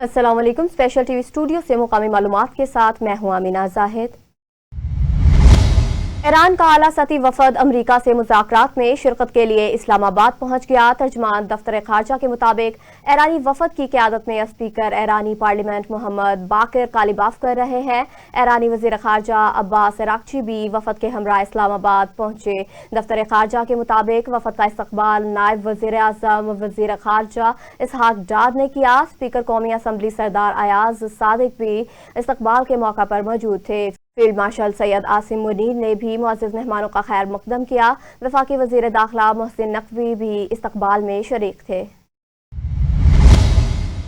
अस्सलाम वालेकुम। Special TV studio से मुकामी मालूमात के साथ मैं हूं आमिना जाहिद। ईरान का आला सती वफद अमरीका से मुज़ाकरात में शिरकत के लिए इस्लामाबाद पहुंच गया। तर्जमान दफ्तर खारजा के मुताबिक ईरानी वफद की क़यादत में स्पीकर ईरानी पार्लियामेंट मोहम्मद बाकिर कालिबाफ कर रहे हैं। ईरानी वज़ीर खारजा अब्बास अराक्ची भी वफद के हमरा इस्लामाबाद पहुंचे। दफ्तर खारजा के मुताबिक वफद का इस्तकबाल नायब वज़ीर आज़म वज़ीर खारजा इसहाक डार ने किया। स्पीकर कौमी असम्बली सरदार अयाज सादिक भी इस्तकबाल के मौका पर मौजूद थे। फील्ड मार्शल सैयद आसिम मुनीर ने भी मुअज़्ज़ज़ मेहमानों का खैर मकदम किया। वफाकी वज़ीर दाखिला मोहसिन नकवी भी इस्तकबाल में शरीक थे।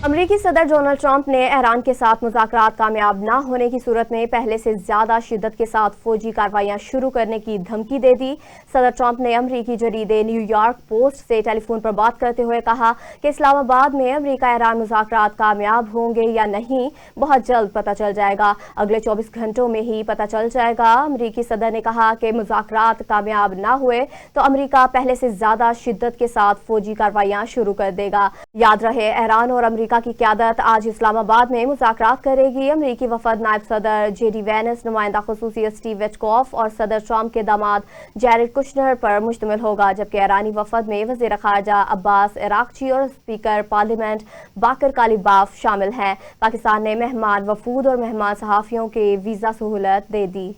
अमरीकी सदर डोनाल्ड ट्रंप ने ईरान के साथ मुज़ाकरात कामयाब न होने की सूरत में पहले से ज्यादा शिद्दत के साथ फौजी कार्रवाइयां शुरू करने की धमकी दे दी। सदर ट्रंप ने अमरीकी जरीदे न्यूयॉर्क पोस्ट से टेलीफोन पर बात करते हुए कहा कि इस्लामाबाद में अमरीका ईरान मुज़ाकरात कामयाब होंगे या नहीं बहुत जल्द पता चल जाएगा। अगले 24 घंटों में ही पता चल जाएगा। अमरीकी सदर ने कहा कि मुज़ाकरात कामयाब न हुए तो अमरीका पहले से ज्यादा शिद्दत के साथ फौजी कार्रवाइयां शुरू कर देगा। याद रहे, ईरान और अमरीका की क़यादत आज इस्लामाबाद में मुज़ाकरात करेगी। अमरीकी वफद नायब सदर जेडी वैंस, नुमाइंदा खुसूसी स्टीव विटकॉफ और सदर ट्रंप के दामाद जैरेड कुशनर पर मुश्तमिल होगा, जबकि ईरानी वफद में वज़ीर ख़ारजा अब्बास अराक्ची और स्पीकर पार्लियामेंट बाकिर कालिबाफ शामिल हैं। पाकिस्तान ने मेहमान वफूद और मेहमान सहाफ़ियों के वीज़ा सहूलत दे दी।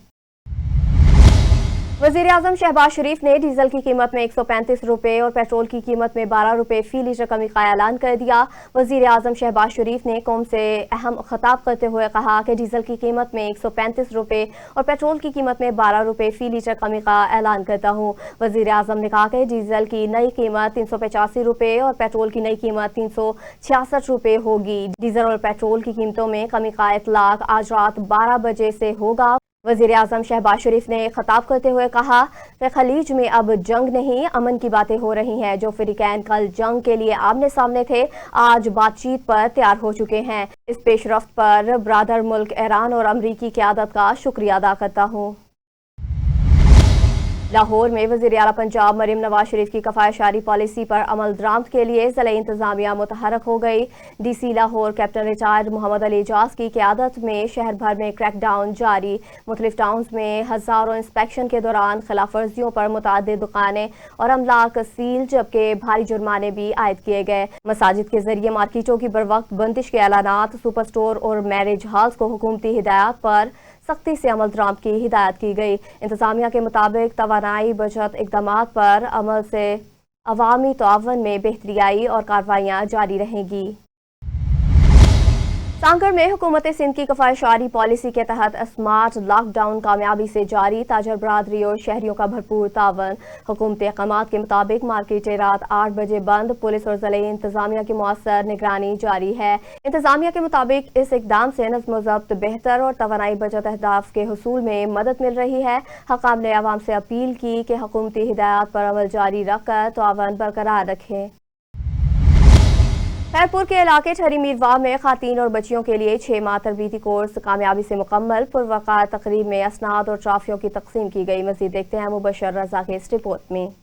वज़ीर आज़म शहबाज शरीफ ने डीजल की कीमत में 135 रुपये और पेट्रोल की कीमत में 12 रुपये फी लीटर कमी का ऐलान कर दिया। वज़ीर आज़म शहबाज शरीफ ने कौम से अहम खिताब करते हुए कहा कि डीजल की कीमत में 135 रुपये और पेट्रोल की कीमत में 12 रुपये फी लीटर कमी का ऐलान करता हूँ। वज़ीर आज़म ने कहा कि डीजल की नई कीमत 385 रुपये और पेट्रोल की नई कीमत 366 रुपये होगी। डीजल और पेट्रोल की कीमतों में कमी का इतलाक आज रात 12 बजे से होगा। वज़ीर आज़म शहबाज शरीफ ने खिताब करते हुए कहा कि खलीज में अब जंग नहीं अमन की बातें हो रही हैं। जो फ़रीक़ैन कल जंग के लिए आमने सामने थे आज बातचीत पर तैयार हो चुके हैं। इस पेशरफ्त पर ब्रादर मुल्क ईरान और अमरीकी क़यादत का शुक्रिया अदा करता हूँ। लाहौर में वज़ीर आला पंजाब मरीम नवाज शरीफ की कफ़ायशारी पॉलिसी पर अमल दरामद के लिए ज़िला इंतज़ामिया मुतहरक हो गई। DC Lahore captain retired Mohammad Ali Ejaz की क़यादत में शहर भर में क्रैकडाउन जारी। मुख्तलिफ टाउन्स में हज़ारों इंस्पेक्शन के दौरान खिलाफ वर्जियों पर मुतअद्दिद दुकानें और अमलाक सील, जबकि भारी जुर्माने भी आयद किए गए। मसाजिद के जरिए मार्केटों की बरवक्त बंदिश के ऐलानात, सुपर स्टोर और मैरिज हॉल्स को हुकूमती हिदायत पर सख्ती से अमल दरामद की हिदायत की गई। इंतज़ामिया के मुताबिक तवानाई बचत इक़दामात पर अमल से अवामी ताउन में बेहतरी आई और कार्रवाइयाँ जारी रहेंगी। सांगड़ में हुकूमत सिंध की कफ़ायशारी पॉलिसी के तहत स्मार्ट लॉकडाउन कामयाबी से जारी। ताजर बरादरी और शहरियों का भरपूर तावन। हुकूमती अहकामात के मुताबिक मार्केटें रात 8 बजे बंद। पुलिस और ज़िले इंतज़ामिया की मौसर निगरानी जारी है। इंतज़ामिया के मुताबिक इस इक़दाम से नज़्म व ज़ब्त बेहतर और तवानाई बचत अहदाफ के हुसूल में मदद मिल रही है। हकाम ने अवाम से अपील की कि हुकूमती हिदायत पर अमल जारी रखकर तावन बरकरार रखें। खैरपुर के इलाके ठहरी मीरवाह में खातीन और बच्चियों के लिए 6 माह तरबीती कोर्स कामयाबी से मुकम्मल। पुरवकार तकरीब में असनाद और ट्राफियों की तकसीम की गई। मज़ीद देखते हैं मुबशर रज़ा के इस रिपोर्ट में।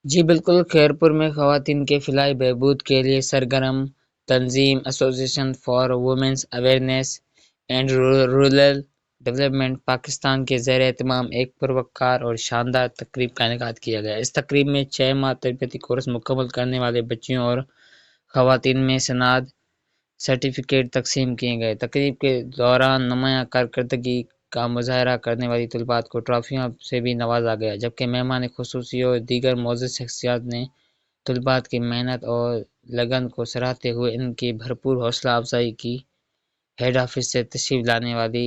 जी बिल्कुल, खैरपुर में ख़वातीन के फ़िलाही बहबूद के लिए सरगर्म तंजीम association for women's awareness and rural development Pakistan के ज़ेर एहतमाम एक पुरवकार और शानदार तकरीब का इनेकाद किया गया। इस तकरीब में 6 माह तरबीती कोर्स मुकम्मल करने वाले बच्चियों और ख़वातीन में सनाद सर्टिफिकेट तकसीम किए गए। तकरीब के दौरान नुमायां कारकर्दगी का मुजाहरा करने वाली तलबात को ट्रॉफियों से भी नवाजा गया, जबकि मेहमान खुसूसी और दीगर मोअज़्ज़ज़ शख्सियात ने तलबात की मेहनत और लगन को सराहते हुए इनकी भरपूर हौसला अफजाई की। हेड ऑफिस से तशरीफ लाने वाली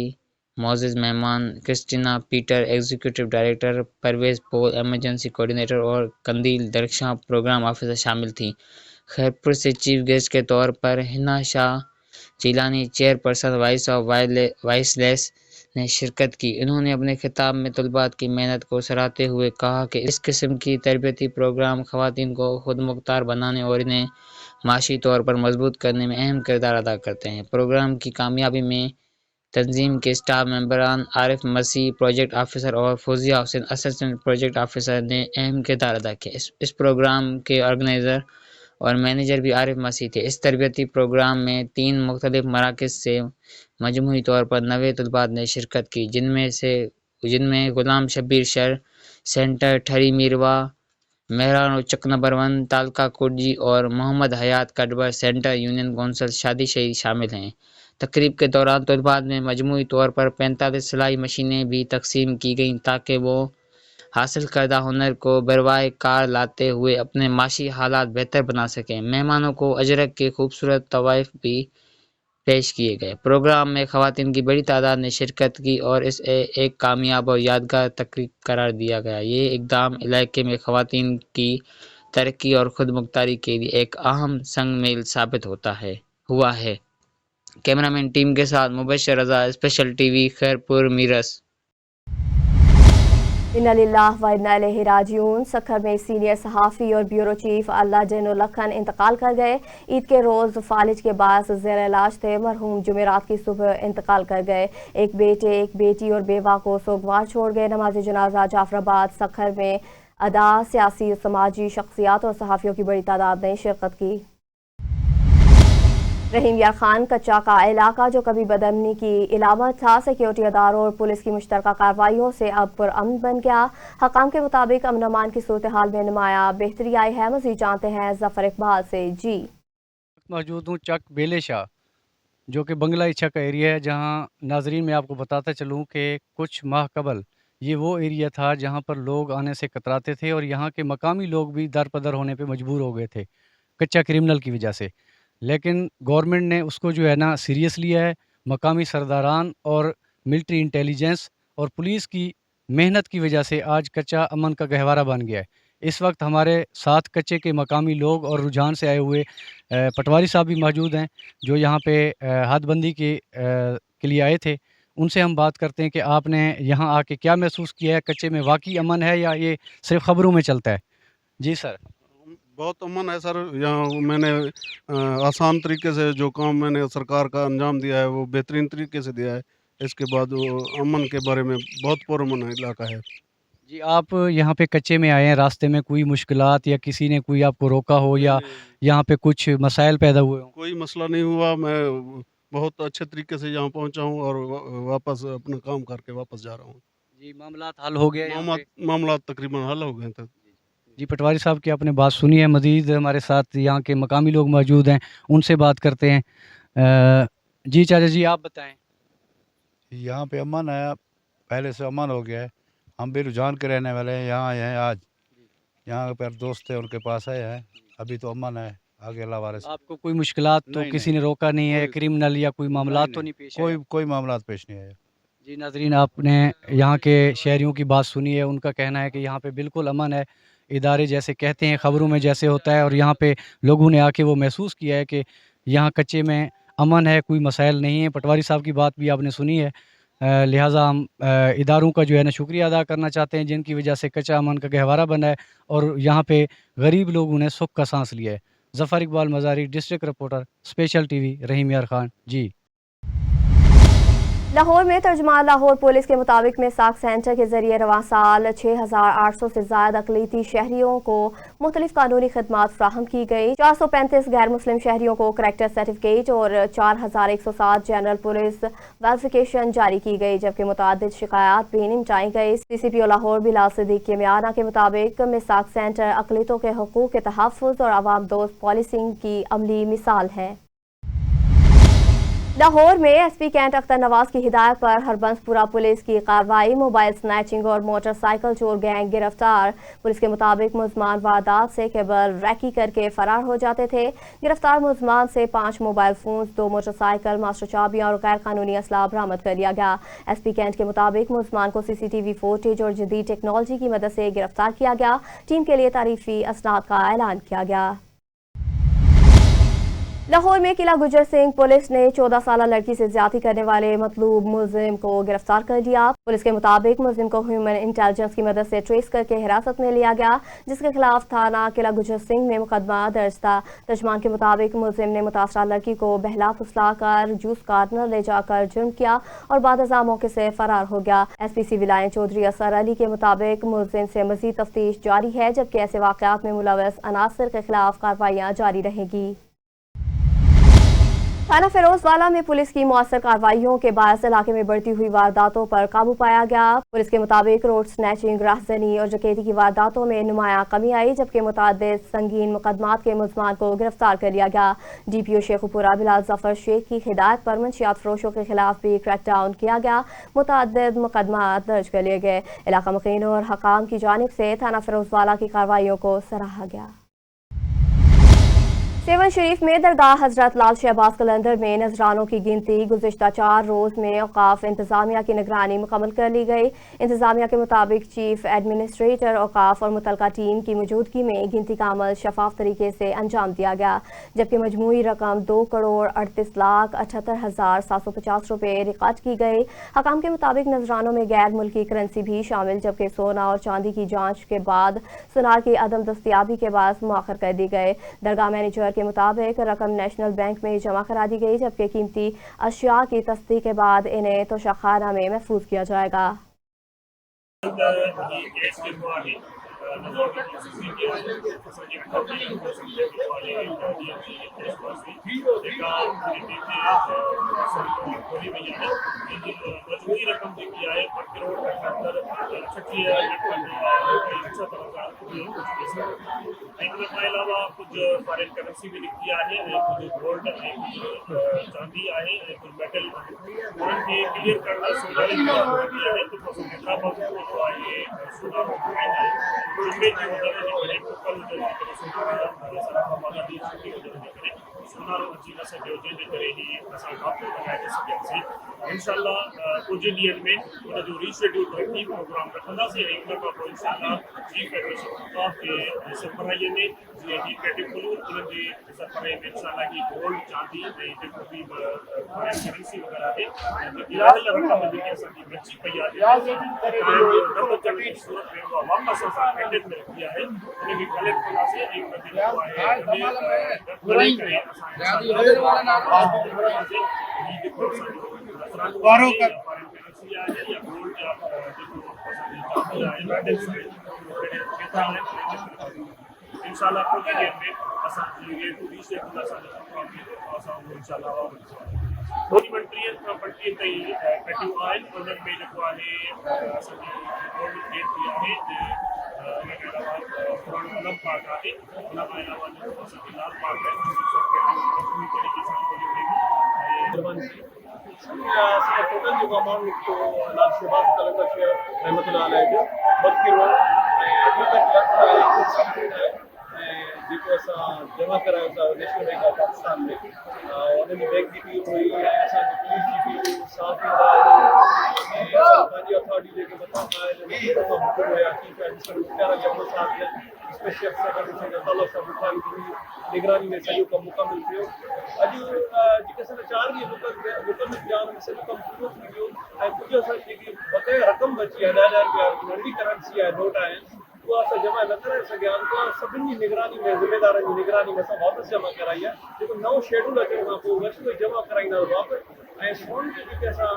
मोअज़्ज़ज़ मेहमान Christina Peter, executive director, Parvez Paul, emergency coordinator और कंदील दरख्शां प्रोग्राम ऑफिसर शामिल थीं। खैरपुर से चीफ गेस्ट के तौर पर Hina Shah Jilani, chairperson vice of viceless ने शिरकत की। उन्होंने अपने खिताब में तलबात की मेहनत को सराहते हुए कहा कि इस किस्म की तरबियती प्रोग्राम ख़वातीन को खुदमुख्तार बनाने और इन्हें माशी तौर पर मजबूत करने में अहम किरदार अदा करते हैं। प्रोग्राम की कामयाबी में तंजीम के स्टाफ मेंबरान आरिफ मसीह, प्रोजेक्ट ऑफिसर और Fauzia Hussain, assistant project officer ने अहम किरदार अदा किया। इस प्रोग्राम के ऑर्गेनाइज़र اور منیجر بھی عارف مسیح تھے۔ اس تربیتی پروگرام میں 3 مختلف مراکز سے مجموعی طور پر 90 طلباء نے شرکت کی، جن میں غلام شبیر شر سینٹر، ٹھری میروا، مہران چک نمبر 1، تالکا کوٹجی اور محمد حیات کڈبر سینٹر یونین کونسل شادی شہری شامل ہیں۔ تقریب کے دوران طلباء میں مجموعی طور پر 45 سلائی مشینیں بھی تقسیم کی گئیں تاکہ وہ حاصل کردہ ہنر کو بروئے کار لاتے ہوئے اپنے معاشی حالات بہتر بنا سکیں۔ مہمانوں کو اجرک کے خوبصورت طوائف بھی پیش کیے گئے۔ پروگرام میں خواتین کی بڑی تعداد نے شرکت کی اور اسے ایک کامیاب اور یادگار تقریب قرار دیا گیا۔ یہ اقدام علاقے میں خواتین کی ترقی اور خود مختاری کے لیے ایک اہم سنگ میل ثابت ہوا ہے۔ کیمرامین ٹیم کے ساتھ Mubashir Raza, special T V, Khairpur, Mirs. انا للہ و انا الیہ راجعون۔ سکھر میں سینئر صحافی اور بیورو چیف اللہ جینو لکھن انتقال کر گئے۔ عید کے روز فالج کے باعث زیر علاج تھے۔ مرحوم جمعرات کی صبح انتقال کر گئے۔ ایک بیٹے، ایک بیٹی اور بیوہ کو سوگوار چھوڑ گئے۔ نماز جنازہ جعفر آباد سکھر میں ادا۔ سیاسی، سماجی شخصیات اور صحافیوں کی بڑی تعداد نے شرکت کی۔ رحیم یار خان کچا کا علاقہ جو کبھی بدامنی کی علامت تھا، سیکیورٹی اداروں اور پولیس کی مشترکہ کارروائیوں سے اب پرامن بن گیا۔ حکام کے مطابق امن امان کی صورتحال میں نمایاں بہتری آئی ہے۔ مزید جانتے ہیں ظفر اقبال سے۔ موجود ہوں چک بیلے شاہ، جو کہ بنگلہ چک کا ایریا ہے، جہاں ناظرین میں آپ کو بتاتا چلوں کہ کچھ ماہ قبل یہ وہ ایریا تھا جہاں پر لوگ آنے سے کتراتے تھے اور یہاں کے مقامی لوگ بھی درپدر ہونے پہ مجبور ہو گئے تھے کچا کرمنل کی وجہ سے۔ لیکن گورنمنٹ نے اس کو جو ہے نا سیریس لیا ہے۔ مقامی سرداران اور ملٹری انٹیلیجنس اور پولیس کی محنت کی وجہ سے آج کچا امن کا گہوارہ بن گیا ہے۔ اس وقت ہمارے ساتھ کچے کے مقامی لوگ اور رجحان سے آئے ہوئے پٹواری صاحب بھی موجود ہیں، جو یہاں پہ حد بندی کے لیے آئے تھے۔ ان سے ہم بات کرتے ہیں کہ آپ نے یہاں آ کے کیا محسوس کیا ہے، کچے میں واقعی امن ہے یا یہ صرف خبروں میں چلتا ہے؟ جی سر۔ بہت امن ہے سر، یہاں میں نے آسان طریقے سے جو کام میں نے سرکار کا انجام دیا ہے وہ بہترین طریقے سے دیا ہے۔ اس کے بعد وہ امن کے بارے میں بہت پرامن علاقہ ہے۔ جی، آپ یہاں پہ کچے میں آئے ہیں، راستے میں کوئی مشکلات یا کسی نے کوئی آپ کو روکا ہو یا یہاں پہ کچھ مسائل پیدا ہوئے ہوں؟ کوئی مسئلہ نہیں ہوا، میں بہت اچھے طریقے سے یہاں پہنچا ہوں اور واپس اپنا کام کر کے واپس جا رہا ہوں۔ جی، معاملات حل ہو گئے؟ معاملات تقریباً حل ہو گئے تھے۔ جی، پٹواری صاحب کی آپ نے بات سنی ہے۔ مزید ہمارے ساتھ یہاں کے مقامی لوگ موجود ہیں، ان سے بات کرتے ہیں۔ جی چاچا جی، آپ بتائیں۔ یہاں پہ امن ہے، پہلے سے امن ہو گیا ہے۔ ہم بھی رجحان کے رہنے والے ہیں، یہاں آئے ہیں آج، یہاں پر دوست ہے ان کے پاس آئے ہیں، ابھی تو امن ہے، آگے اللہ وارث۔ آپ کو کوئی مشکلات تو کسی نے روکا نہیں ہے، کرمنل یا کوئی معاملات تو نہیں پیش آئے؟ کوئی معاملات پیش نہیں آیا۔ جی ناظرین، آپ نے یہاں کے شہریوں کی بات سنی ہے۔ ان کا کہنا ہے کہ یہاں پہ بالکل امن ہے، ادارے جیسے کہتے ہیں خبروں میں جیسے ہوتا ہے، اور یہاں پہ لوگوں نے آ کے وہ محسوس کیا ہے کہ یہاں کچے میں امن ہے، کوئی مسائل نہیں ہے۔ پٹواری صاحب کی بات بھی آپ نے سنی ہے، لہٰذا ہم اداروں کا جو ہے نا شکریہ ادا کرنا چاہتے ہیں جن کی وجہ سے کچا امن کا گہوارہ بنا ہے اور یہاں پہ غریب لوگوں نے سکھ کا سانس لیا ہے۔ Zafar Iqbal Mazari, district reporter, special T V, Rahim Yar Khan. جی لاہور میں ترجمان لاہور پولیس کے مطابق میساک سینٹر کے ذریعے رواں سال 6,800 سے زائد اقلیتی شہریوں کو مختلف قانونی خدمات فراہم کی گئی۔ 435 غیر مسلم شہریوں کو کریکٹر سرٹیفکیٹ اور 4,107 جنرل پولیس ویریفیکیشن جاری کی گئی، جبکہ متعدد شکایات بھی نمٹائی گئی۔ CCPO لاہور بلال صدیق کے میانہ کے مطابق میساک سینٹر اقلیتوں کے حقوق کے تحفظ اور عوام دوست پالیسنگ کی عملی مثال ہے۔ لاہور میں ایس پی کینٹ اختر نواز کی ہدایت پر ہربنس پورہ پولیس کی کارروائی، موبائل سنیچنگ اور موٹر سائیکل چور گینگ گرفتار۔ پولیس کے مطابق ملزمان واردات سے کیبل ریکی کر کے فرار ہو جاتے تھے۔ گرفتار ملزمان سے 5 mobile phones, 2 motorcycle, master چابیاں اور غیر قانونی اسلحہ برآمد کر لیا گیا۔ ایس پی کینٹ کے مطابق ملزمان کو CCTV فوٹیج اور جدید ٹیکنالوجی کی مدد سے گرفتار کیا گیا۔ ٹیم کے لیے تعریفی اسناد کا اعلان کیا گیا۔ लाहौर में किला गुजर सिंह पुलिस ने 14 साल लड़की से ज्यादती करने वाले मतलूब मुलजिम को गिरफ्तार कर लिया। पुलिस के मुताबिक मुलजिम को ह्यूमन इंटेलिजेंस की मदद से ट्रेस करके हिरासत में लिया गया, जिसके खिलाफ थाना किला गुजर सिंह में मुकदमा दर्ज था। तर्जमान के मुताबिक मुलजिम ने मुतासरा लड़की को बहला फुसला कर जूस कार्नर ले जाकर जुर्म किया और बाद अज़ा मौके से फरार हो गया। SPC विलायन चौधरी असर अली के मुताबिक मुलजिम से मजीद तफ्तीश जारी है, जबकि ऐसे वाक़यात में मुलव्वस अनासर के खिलाफ कार्रवाइयाँ जारी रहेंगी। थाना फिरोजवाला में पुलिस की मौसर कार्रवाइयों के बायस इलाके में बढ़ती हुई वारदातों पर काबू पाया गया। पुलिस के मुताबिक रोड स्नैचिंग, राहजनी और डकैती की वारदातों में नुमाया कमी आई, जबकि मुतअद्दिद संगीन मुकदमात के मुलजमान को गिरफ्तार कर लिया गया। DPO शेखुपुरा बिलाल जफर शेख की हिदायत पर मंशियात फरोशों के खिलाफ भी क्रैकडाउन किया गया, मुतअद्दिद मुकदमात दर्ज कर लिए गए। इलाका मुकीन और हकाम की जानिब से थाना फिरोजवाला की कार्रवाइयों को सराहा गया। सेवन शरीफ में दरगाह हजरत लाल शहबाज कलंदर में नजरानों की गिनती गुज़िश्ता 4 रोज में औकाफ इंतजामिया की निगरानी मुकम्मल कर ली गई। इंतजामिया के मुताबिक चीफ एडमिनिस्ट्रेटर औकाफ और मुतलका टीम की मौजूदगी में गिनती का अमल शफाफ तरीके से अंजाम दिया गया, जबकि मजमूई रकम 2,38,78,750 रुपये रिकॉर्ड की गई। हकाम के मुताबिक नजरानों में गैर मुल्की करेंसी भी शामिल, जबकि सोना और चांदी की जांच के बाद सुनार की अदम दस्तियाबी के बाद मुआखर कर दी गए। दरगाह मैनेजर के मुताबिक रकम नेशनल बैंक में जमा करा दी गई, जबकि कीमती अशिया की तस्दीक के बाद इन्हें तोशाखाना में महफूज किया जाएगा। अलावा कुछ फॉरेन करेंसी भी निकती आहे, कुछ गोल्ड आहे, चांदी आहे, कुछ मेटल उनके क्लियर करना सोनारी आहे तो हैदराबाद को आहे सोना आहे इनमें जो होने टोटल सोनार अची न सघियो, जंहिंजे करे ही असां काफ़ी लॻाए न सघियासीं। इंशाअल्लाह कुझु ॾींहंनि में उनजो रीशेड्यूल तरतीब प्रोग्राम रखंदासीं ऐं उन खां पोइ इंशाअल्लाह चीफ एडमिनिस्ट्रेशन औकाफ के सरबराहीअ में जीअं ही कैटिव खुलूं उन्हनि जी सरबराही में इंशाअल्लाह ही गोल्ड, चांदी ऐं जेको बि करेंसी वग़ैरह आहे गिरायल रक़म जेकी असांजी बची पई आहे सूरत में उहा वापसि असां कैंडिडेट में रखी आहे उनखे कलेक्ट कंदासीं ऐं उनखे जेको आहे इंशाअल्लाह कुछ देर में असांजी रेट रीशेड्यूल इंशाअल्लाह थोरी 35 ताईं कटियूं आहिनि, उन्हनि में जेको आहे असांजी गोल्ड रेट बि आहे, उनखे अलावा पुराणो अलम पार्क आहे, उन खां अलावा जेको असांजी लाल पार्क आहे पूरी तरीक़े सां खोलियूं वेंदियूं असांजो टोटल जेको अमाउंट निकितो लाल शहबाज कलंदर शहर रहमतुल्लाह अलैह जो 32 करोड़ ऐं 68 लख जेको असां जमा करायो था नेशनल बैंक ऑफ पाकिस्तान में उन्हनि बैंक जी टीम हुई ऐं असांजी पुलिस जी टीम साथ पंहिंजी अथॉरिटी जेके मथां हुकुम हुया चीफ एडमिनिस्ट्रेटर जम्मू साहब स्पेशल सेक्रेटरी तालो साहब जी निगरानी में सॼो कमु मुकमिल थियो। अॼु जेके असांजा 4 ॾींहं मुकमिल थिया उन में सॼो कमु पूरो थी वियो ऐं कुझु असांजी जेकी बक़ाया रक़म बची आहे 10,000 रुपया नंढी करेंसी आहे, नोट आहिनि, उहा असां जमा न कराए सघिया आहिनि। उहा सभिनी जी निगरानी में ज़िम्मेदारनि जी निगरानी में असां वापसि जमा कराई आहे। जेको नओं शेड्यूल अचण खां पोइ वरी उहे जमा कराईंदासीं वापसि ऐं सोन जो जेके असां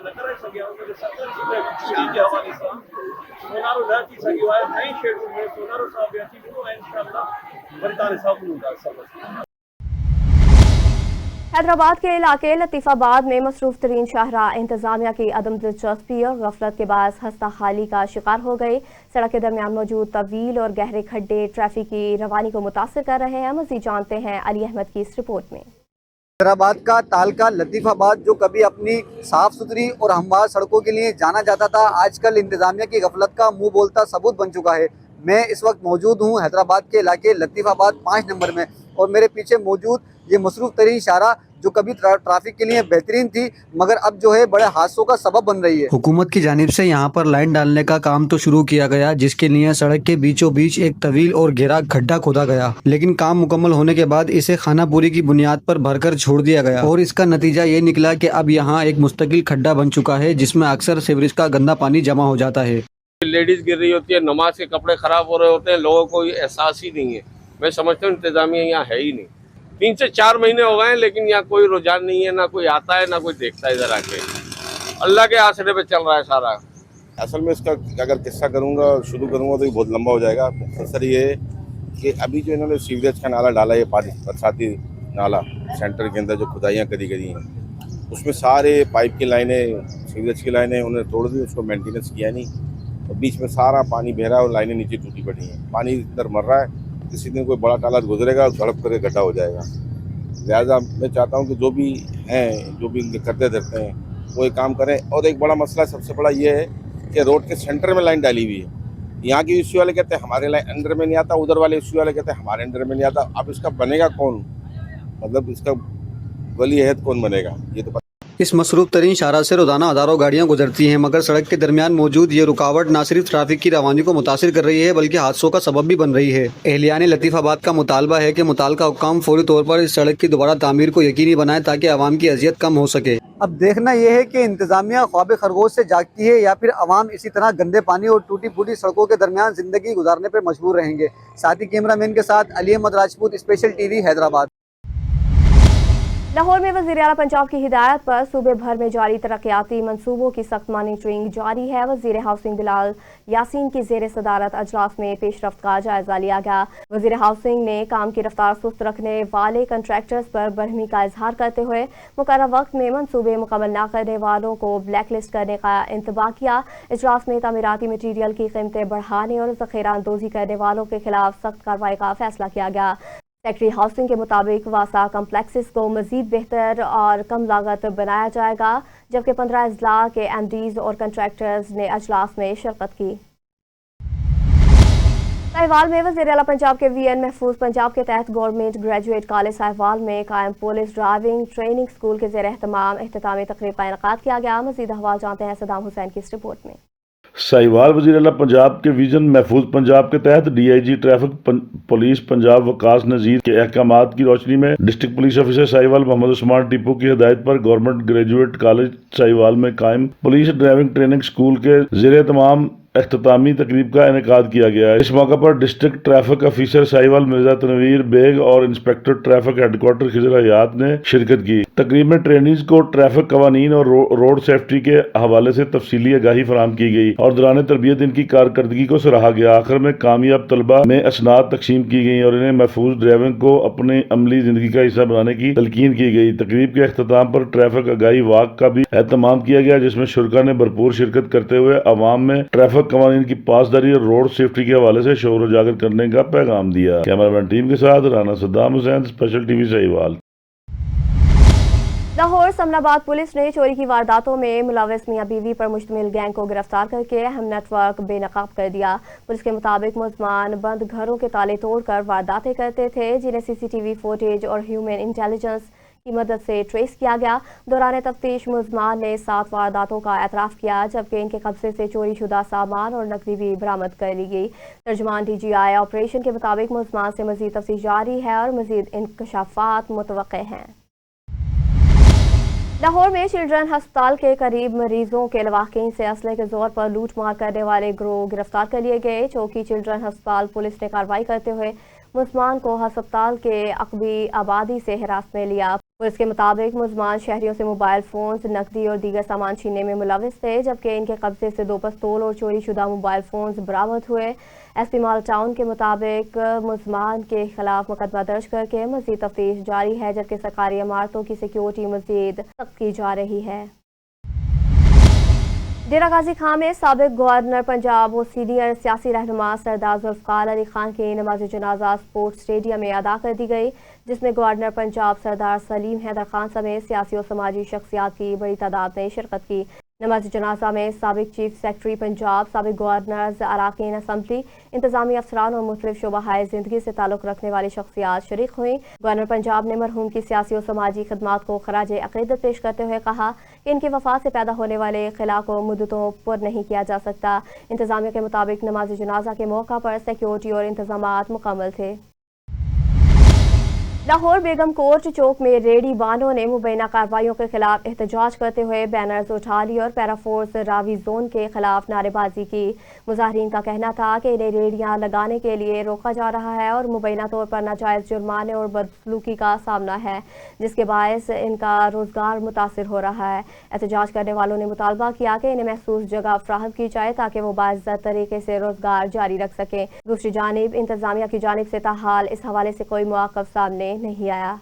न कराए सघिया उनखे सरकार जे हवाले सां सोनारो न थी सघियो आहे। नई शेड्यूल में सोनारो सां बि अची वियो ऐं इंशाअल्लाह वरी तव्हां साम्हूं ईंदासीं। हैदराबाद के इलाके लतीफ़ाबाद में मसरूफ तरीन शाहराह इंतजामिया की अदम दिलचस्पी और गफलत के बाद हस्ता खाली का शिकार हो गई। सड़क के दरमियान मौजूद तवील और गहरे खड्डे ट्रैफिक की रवानी को मुतासर कर रहे हैं। मज़ीद जानते हैं अली अहमद की इस रिपोर्ट में। हैदराबाद का तालका लतीफ़ाबाद जो कभी अपनी साफ सुथरी और हमवार सड़कों के लिए जाना जाता था, आजकल इंतजामिया की गफलत का मुंह बोलता सबूत बन चुका है। मैं इस वक्त मौजूद हूँ हैदराबाद के इलाके लतीफ़ाबाद 5 नंबर में और मेरे पीछे मौजूद ये मसरूफ तरीन शाहराह जो कभी ट्रैफिक के लिए बेहतरीन थी मगर अब जो है बड़े हादसों का सबब बन रही है। हुकूमत की जानिब से यहाँ पर लाइन डालने का काम तो शुरू किया गया, जिसके लिए सड़क के बीचों बीच एक तवील और गहरा गड्ढा खोदा गया, लेकिन काम मुकम्मल होने के बाद इसे खानापुरी की बुनियाद पर भरकर छोड़ दिया गया और इसका नतीजा ये निकला कि अब यहाँ एक मुस्तकिल खड्डा बन चुका है जिसमें अक्सर सीवरेज का गंदा पानी जमा हो जाता है। लेडीज गिर रही होती है, नमाज के कपड़े खराब हो रहे होते हैं, लोगों को ये एहसास ही नहीं है। मैं समझता हूँ इंतजामिया यहाँ है ही नहीं। 3 से 4 महीने हो गए हैं लेकिन यहाँ कोई रुझान नहीं है, ना कोई आता है ना कोई देखता है इधर आके। अल्लाह के आसरे पे चल रहा है सारा। असल में इसका अगर किस्सा शुरू करूँगा तो ये बहुत लंबा हो जाएगा। मुख्तसर ये है कि अभी जो इन्होंने सीवरेज का नाला डाला, ये पानी बरसाती नाला सेंटर के अंदर जो खुदाइयाँ करी गई हैं, उसमें सारे पाइप की लाइनें, सीवरेज की लाइनें उन्होंने तोड़ दी, उसको मेंटेनेंस किया नहीं और बीच में सारा पानी बह रहा है और लाइनें नीचे टूटी पड़ी हैं। पानी इधर मर रहा है, किसी दिन कोई बड़ा तालाब गुजरेगा, झड़प करके गड्ढा हो जाएगा। लिहाजा मैं चाहता हूँ कि जो भी हैं, जो भी इनके करते धरते हैं, वो एक काम करें। और एक बड़ा मसला सबसे बड़ा ये है कि रोड के सेंटर में लाइन डाली हुई है। यहाँ के इश्यू वाले कहते हैं हमारे लाइन अंडर में नहीं आता, उधर वाले इश्यू वाले कहते हैं हमारे अंडर में नहीं आता। अब इसका बनेगा कौन, मतलब इसका वली अहद कौन बनेगा, ये तो इस मसरूफ तरीन शाहराह से रोजाना हज़ारों गाड़ियां गुजरती हैं, मगर सड़क के दरमियान मौजूद ये रुकावट न सिर्फ ट्रैफिक की रवानी को मुतासिर कर रही है बल्कि हादसों का सबब भी बन रही है। एहलियान लतीफ़ाबाद का मुतालबा है कि मुताल्लिका हुक्काम फौरी तौर पर इस सड़क की दोबारा तामीर को यकीनी बनाए ताकि आवाम की अजियत कम हो सके। अब देखना यह है कि इंतजामिया ख्वाब खरगोश से जागती है या फिर अवाम इसी तरह गंदे पानी और टूटी फूटी सड़कों के दरमियान जिंदगी गुजारने पर मजबूर रहेंगे। साथ ही कैमरामैन के साथ अली अहमद राजपूत, स्पेशल टीवी, हैदराबाद। लाहौर में वज़ीर आला पंजाब की हिदायत पर सूबे भर में जारी तरक्याती मंसूबों की सख्त मॉनिटरिंग जारी है। वज़ीर हाउसिंग बिलाल यासीन की ज़ेर सदारत अजलास में पेशरफ्त का जायजा लिया गया। वज़ीर हाउसिंग ने काम की रफ्तार सुस्त रखने वाले कंट्रैक्टर्स पर बरहमी का इजहार करते हुए मुकर्रर वक्त में मंसूबे मुकम्मल न करने वालों को ब्लैक लिस्ट करने का इंतबाह किया। इजलास में तामीराती मटीरियल की कीमतें बढ़ाने और ज़ख़ीरा अंदोज़ी करने वालों के खिलाफ सख्त कार्रवाई का फैसला किया गया। सेक्रेटरी हाउसिंग के मुताबिक वासा कम्प्लेक्सेस को मजीद बेहतर और कम लागत बनाया जाएगा, जबकि 15 अजला के एमडीज और कंट्रैक्टर्स ने अजलास में शिरकत की। साहिवाल में वज़ीर आला पंजाब के वीएन महफूज पंजाब के तहत गवर्नमेंट ग्रेजुएट कॉलेज साहिवाल में कायम पुलिस ड्राइविंग ट्रेनिंग स्कूल के ज़ेर एहतमाम इख्तितामी तकरीब का इनेकाद किया गया। मज़ीद अहवाल जानते हैं सदाम हुसैन की इस रिपोर्ट में। साहिवाल वज़ीर आला पंजाब के विजन महफूज पंजाब के तहत DIG traffic police Punjab Waqas Nazir के अहकामात की रोशनी में district police officer Sahiwal Mohammad Usman Tipu की हिदायत पर गवर्नमेंट ग्रेजुएट कॉलेज साहिवाल में कायम पुलिस ड्राइविंग ट्रेनिंग स्कूल के ज़ेर तमाम इख्तितामी तकरीब का इनेकाद किया गया है। इस मौका पर district traffic officer Sahiwal Mirza Tanveer Baig और inspector traffic headquarter Khizar Hayat ने शिरकत की। तकरीब में ट्रेनीज को ट्रैफिक कवानीन और रोड सेफ्टी के हवाले से तफसीली आगाही फराहम की गई और दौरान तरबियत इनकी कारकर्दगी को सराहा गया। आखिर में कामयाब तलबा में असनाद तकसीम की गई और इन्हें महफूज ड्राइविंग को अपनी अमली जिंदगी का हिस्सा बनाने की तलकीन की गई। तकरीब के अख्ताम पर ट्रैफिक आगाही वाक का भी एहतमाम किया गया, जिसमें शुरका ने भरपूर शिरकत करते हुए अवाम में ट्रैफिक कवानीन की पासदारी और रोड सेफ्टी के हवाले से शोर उजागर करने का पैगाम दिया। कैमरामैन टीम के साथ Rana Saddam Hussain, special TV Sahiwal. Lahore Samanabad police ने चोरी की वारदातों में मुलविस मियां बीवी पर मुश्तमिल गैंग को गिरफ्तार करके अहम नेटवर्क बेनकाब कर दिया। पुलिस के मुताबिक मुलजमान बंद घरों के ताले तोड़कर वारदातें करते थे, जिन्हें सीसीटीवी फुटेज और ह्यूमन इंटेलिजेंस की मदद से ट्रेस किया गया। दौरान तफ्तीश मुलजमान ने 7 वारदातों का एतराफ़ किया, जबकि इनके कब्जे से चोरी शुदा सामान और नकदी भी बरामद कर ली गई। तर्जुमान DGI ऑपरेशन के मुताबिक मुलजमान से मजीद तफ्तीश जारी है और मजीद इंकशाफात मुतवक्के हैं। लाहौर में चिल्ड्रन हस्पताल के करीब मरीजों के लवाकिन से असले के जोर पर लूट मार करने वाले गिरोह गिरफ्तार कर लिए गए। चौकी चिल्ड्रन हस्पताल पुलिस ने कार्रवाई करते हुए मुलजमान को हस्पताल के अकबी आबादी से हिरासत में लिया। पुलिस के मुताबिक मुलजमान शहरियों से मोबाइल फोन, नकदी और दीगर सामान छीनने में मुलविस थे, जबकि इनके कब्जे से 2 पिस्तौल और चोरी शुदा मोबाइल फोन बरामद हुए। SP माल टाउन के मुताबिक मुलजमान के खिलाफ मुकदमा दर्ज करके मजीद तफ्तीश जारी है, जबकि सरकारी इमारतों की सिक्योरिटी मजीद सख्त की जा रही है। डेरा गाजी खां में साबिक गवर्नर पंजाब और सीनियर सियासी रहनुमा सरदार जुल्फ़िकार अली खान की नमाज जनाजा स्पोर्ट्स स्टेडियम में अदा कर दी गई, जिसमें गवर्नर पंजाब सरदार सलीम हैदर खान समेत सियासी और समाजी शख्सियात की बड़ी तादाद ने शिरकत की। नमाज जनाजा में साबिक चीफ सेक्रेटरी पंजाब, साबिक गवर्नर्स, अराकीन असम्बली, इंतजामी अफसरान और मुख्तलिफ शोबाहाए ज़िंदगी से ताल्लुक़ रखने वाली शख्सियात शरीक हुई। गवर्नर पंजाब ने मरहूम की सियासी और समाजी खदमात को खराज अक़ीदत पेश करते हुए कहा कि इनकी वफ़ात से पैदा होने वाले खिला को मुद्दतों पर नहीं किया जा सकता। इंतजामिया के मुताबिक नमाज जनाजा के मौका पर सिक्योरिटी और इंतजामात मुकम्मल थे। लाहौर बेगम कोर्ट चौक में रेडी बानों ने मुबैना कार्रवाइयों के खिलाफ एहतजाज करते हुए बैनर्स उठा लिए और पैराफोर्स रावी जोन के खिलाफ नारेबाजी की। मुजाहरीन का कहना था कि इन्हें रेडियां लगाने के लिए रोका जा रहा है और मुबैना तौर पर नाजायज़ जुर्माने और बदसलूकी का सामना है, जिसके बायस इनका रोजगार मुतासिर हो रहा है। एहतजाज करने वालों ने मुतालबा किया कि इन्हें महसूस जगह फराहम की जाए ताकि वो बाइज़्ज़त तरीके से रोजगार जारी रख सकें। दूसरी जानिब इंतजामिया की जानिब से ताहाल इस हवाले से कोई मौक़िफ़ सामने नहीं आया।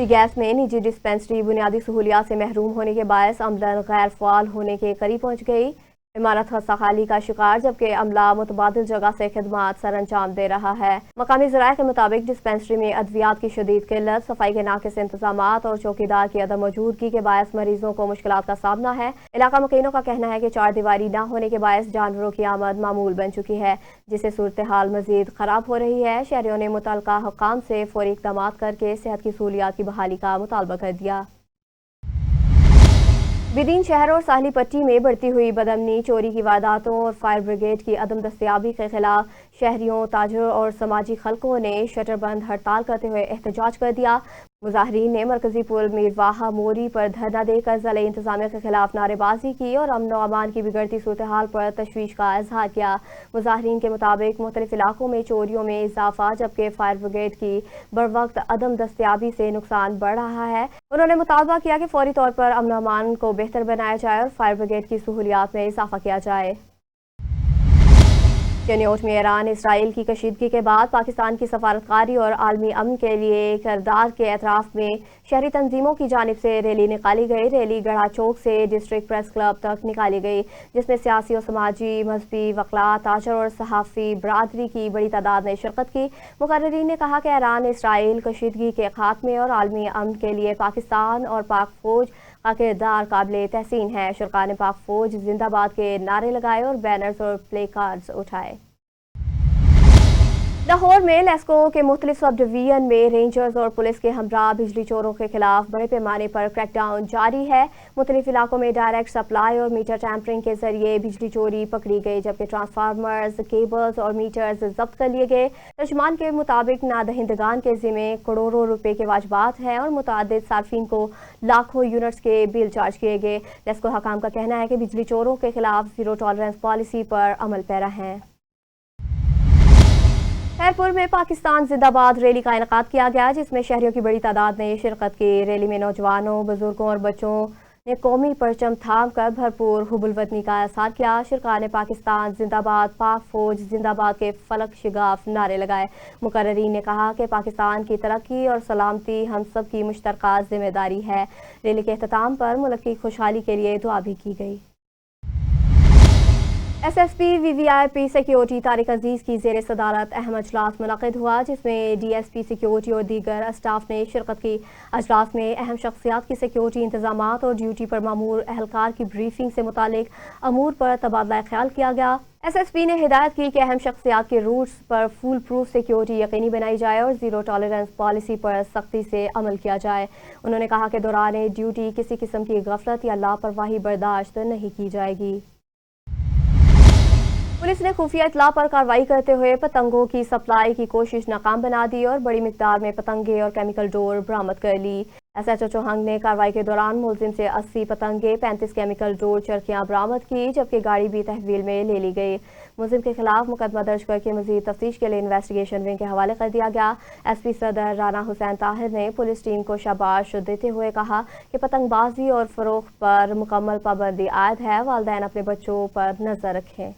गैस में निजी डिस्पेंसरी बुनियादी सहूलियात से महरूम होने के बायस अमलन गैर फ़ाल होने के करीब पहुँच गई। इमारत खस्ताहाली का शिकार, जबकि अमला मुतबादिल जगह से खिदमात सर अंजाम दे रहा है। मकामी ज़राए के मुताबिक डिस्पेंसरी में अद्वियात की शदीद किल्लत, सफाई के नाक़िस इंतजामात और चौकीदार की अदम मौजूदगी के बायस मरीजों को मुश्किलात का सामना है। इलाका मकीनों का कहना है कि चार दीवारी न होने के बायस जानवरों की आमद मामूल बन चुकी है, जिससे सूरत हाल मजीद ख़राब हो रही है। शहरियों ने मुतल्लिका हुक्काम से फौरी इक़दाम करके सेहत की सहूलियात की बहाली का मुतालबा कर दिया। बिदीन शहर और साहली पट्टी में बढ़ती हुई बदअमनी, चोरी की वारदातों और फायर ब्रिगेड की अदम दस्तयाबी के खिलाफ शहरियों, ताजरों और समाजी खलकों ने शटरबंद हड़ताल करते हुए एहतजाज कर दिया। मुजाहरीन ने मरकजी पुल मीरवाहा मोरी पर धरना देकर ज़िला इंतजामिया के खिलाफ नारेबाजी की और अमन व अमान की बिगड़ती सूरत हाल पर तशवीश का इजहार किया। मुजाहरीन के मुताबिक मुख्तलिफ इलाकों में चोरियों में इजाफा, जबकि फायर ब्रिगेड की बरवक्त अदम दस्तयाबी से नुकसान बढ़ रहा है। उन्होंने मुतालबा किया कि फौरी तौर पर अमन व अमान को बेहतर बनाया जाए और फायर ब्रिगेड की सहूलियात में इजाफा किया जाए। न्यूयॉर्क में ईरान इसराइल की कशीदगी के बाद पाकिस्तान की सफारतकारी और आलमी अमन के लिए किरदार के एतराफ़ में शहरी तंजीमों की जानिब से रैली निकाली गई। रैली गढ़ा चौक से डिस्ट्रिक्ट प्रेस क्लब तक निकाली गई, जिसमें सियासी और समाजी, मजहबी, वकला, ताजर और सहाफ़ी बरादरी की बड़ी तादाद ने शिरकत की। मुकर्रिरीन ने कहा कि ईरान इसराइल कशीदगी के खात्मे और आलमी अमन के लिए पाकिस्तान और पाक फौज का किरदार काबिल तहसीन है। शुरका ने पाक फौज जिंदाबाद के नारे लगाए और बैनर्स और प्ले कार्ड्स उठाए। लाहौर में लेस्को के मुख्तलिफ सब डिवीजन में रेंजर्स और पुलिस के हमरा बिजली चोरों के खिलाफ बड़े पैमाने पर क्रैकडाउन जारी है। मुख्तलिफ इलाकों में डायरेक्ट सप्लाई और मीटर टैंपरिंग के जरिए बिजली चोरी पकड़ी गई, जबकि ट्रांसफार्मर्स, केबल्स और मीटर्स जब्त कर लिए गए। तर्जुमान के मुताबिक नादहिंदगान के ज़िम्मे करोड़ों रुपए के वाजबात हैं और मुतादिद सार्फिन को लाखों यूनिट्स के बिल चार्ज किए गए। लेस्को हकाम का कहना है कि बिजली चोरों के खिलाफ जीरो टॉलरेंस पॉलिसी पर अमल पैरा है। खैरपुर में पाकिस्तान जिंदाबाद रैली का इनेकाद किया गया, जिसमें शहरियों की बड़ी तादाद ने शिरकत की। रैली में नौजवानों, बुजुर्गों और बच्चों ने कौमी परचम थाम कर भरपूर हुब्बुल वतनी का एहसास किया। शिरका ने पाकिस्तान जिंदाबाद, पाक फौज जिंदाबाद के फलक शिगाफ नारे लगाए। मुकर्रिरीन ने कहा कि पाकिस्तान की तरक्की और सलामती हम सब की मुश्तरका जिम्मेदारी है। रैली के अख्ताम पर मुल्क की खुशहाली के लिए दुआ भी की गई। SSP VVIP सिक्योरिटी तारिक अजीज़ की ज़ेर सदारत अहम अजलास मुनक़िद हुआ, जिसमें DSP सिक्योरिटी और दीगर स्टाफ ने शिरकत की। अजलास में अहम शख्सियात की सिक्योरिटी इंतजामात और ड्यूटी पर मामूर एहलकार की ब्रीफिंग से मुतालिक अमूर पर तबादला ख्याल किया गया। SSP ने हिदायत की कि अहम शख्सियात के रूट्स पर फुल प्रूफ सिक्योरिटी यकीनी बनाई जाए और जीरो टॉलरेंस पॉलिसी पर सख्ती से अमल किया जाए। उन्होंने कहा कि दौरान ड्यूटी किसी किस्म की गफलत या लापरवाही बर्दाश्त नहीं की जाएगी। पुलिस ने खुफिया इतला पर कार्रवाई करते हुए पतंगों की सप्लाई की कोशिश नाकाम बना दी और बड़ी मिकदार में पतंगे और केमिकल डोर बरामद कर ली। SHO चौहंग ने कार्रवाई के दौरान मुलजिम से 80 पतंगे, 35 केमिकल डोर चरखियां बरामद की, जबकि गाड़ी भी तहवील में ले ली गई। मुलजिम के खिलाफ मुकदमा दर्ज करके मजीद तफ्तीश के लिए इन्वेस्टिगेशन विंग के हवाले कर दिया गया। SP सदर राना हुसैन ताहिर ने पुलिस टीम को शाबाश देते हुए कहा कि पतंगबाजी और फरोख्त पर मुकम्मल पाबंदी आयद है। वालिदैन अपने बच्चों पर नजर रखें।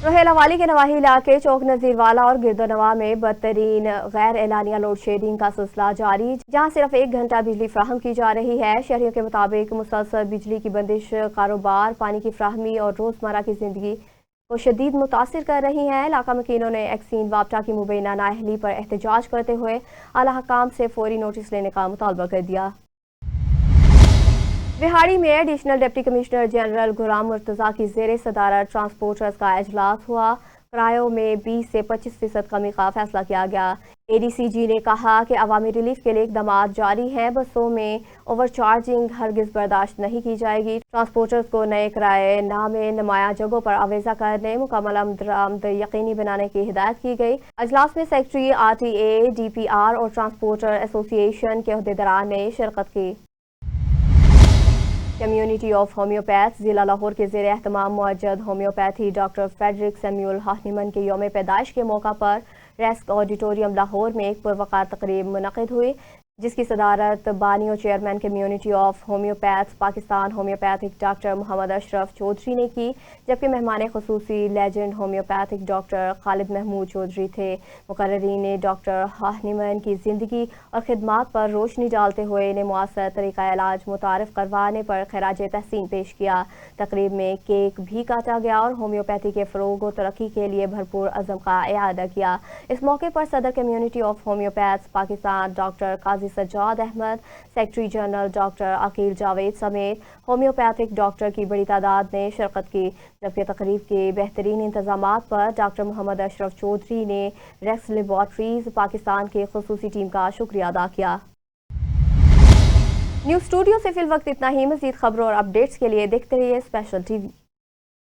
रोहेला वाली के नवाही इलाके चौक नजीरवाला और गिरदोनवा में बदतरीन गैर एलानिया लोड शेडिंग का सिलसिला जारी, जहां सिर्फ 1 घंटा बिजली फ्राहम की जा रही है। शहरियों के मुताबिक मुसलसल बिजली की बंदिश कारोबार, पानी की फ्राहमी और रोजमर्रा की जिंदगी को शदीद मुतासिर कर रही हैं। इलाका मकीनों ने एक्सीन वापटा की मुबैना नाअहली पर एहतजाज करते हुए आला हकाम से फौरी नोटिस लेने का मुतालबा कर दिया। बिहाड़ी में एडिशनल डिप्टी कमिश्नर जनरल गुलाम मुर्तज़ा की ज़ेर सदारत ट्रांसपोर्टर्स का इजलास हुआ। किरायों में 20 से 25% कमी का फैसला किया गया। ADCG ने कहा कि अवामी रिलीफ के लिए इक़दामात जारी हैं। बसों में ओवरचार्जिंग हरगिज़ बर्दाश्त नहीं की जाएगी। ट्रांसपोर्टर्स को नए किराए नामे नुमाया जगहों पर आवेज़ा करने, मुकम्मल आमद यकीनी बनाने की हिदायत की गई। अजलास में सेक्रेटरी RTA, DPR और ट्रांसपोर्टर एसोसिएशन के अहदेदारान ने शिरकत की। कम्युनिटी ऑफ होम्योपैथ जिला लाहौर के ज़ेर एहतमाम मुअज्जद होम्योपैथी डॉक्टर फेडरिक सैमुअल हानिमन के यौम पैदाइश के मौका पर रेस्क ऑडिटोरियम लाहौर में एक पुरवकार तकरीब मुनक़िद हुई, जिसकी सदारत बानी और chairman community of homeopath Pakistan homeopathic doctor Mohammad Ashraf Chaudhry ने की, जबकि मेहमान खुसूसी legend homeopathic doctor Khalid Mahmood Chaudhry थे। मुकर्रीन ने डॉक्टर हानिमन की ज़िंदगी और खिदमात पर रोशनी डालते हुए इन्हें मुअस्सर तरीक़ा इलाज मुतारिफ करवाने पर खिराज तहसीन पेश किया। तकरीब में केक भी काटा गया और होम्योपैथी के फ़रोग़ और तरक्की के लिए भरपूर अज़म का इआदा किया। इस मौके पर सदर community of homeopath Pakistan doctor Qazi Sajjad Ahmad, secretary general doctor Aqeel Javed समेत होम्योपैथिक डॉक्टर की बड़ी तादाद ने शिरकत की। जबकि तकरीब के बेहतरीन इंतजामात पर डॉक्टर मोहम्मद अशरफ चौधरी ने रेक्स लेबॉर्ट्रीज पाकिस्तान की खुसूसी टीम का शुक्रिया अदा किया। न्यूज़ स्टूडियो से फिल वक्त इतना ही। मज़ीद खबरों और अपडेट्स के लिए देखते रहिए स्पेशल TV।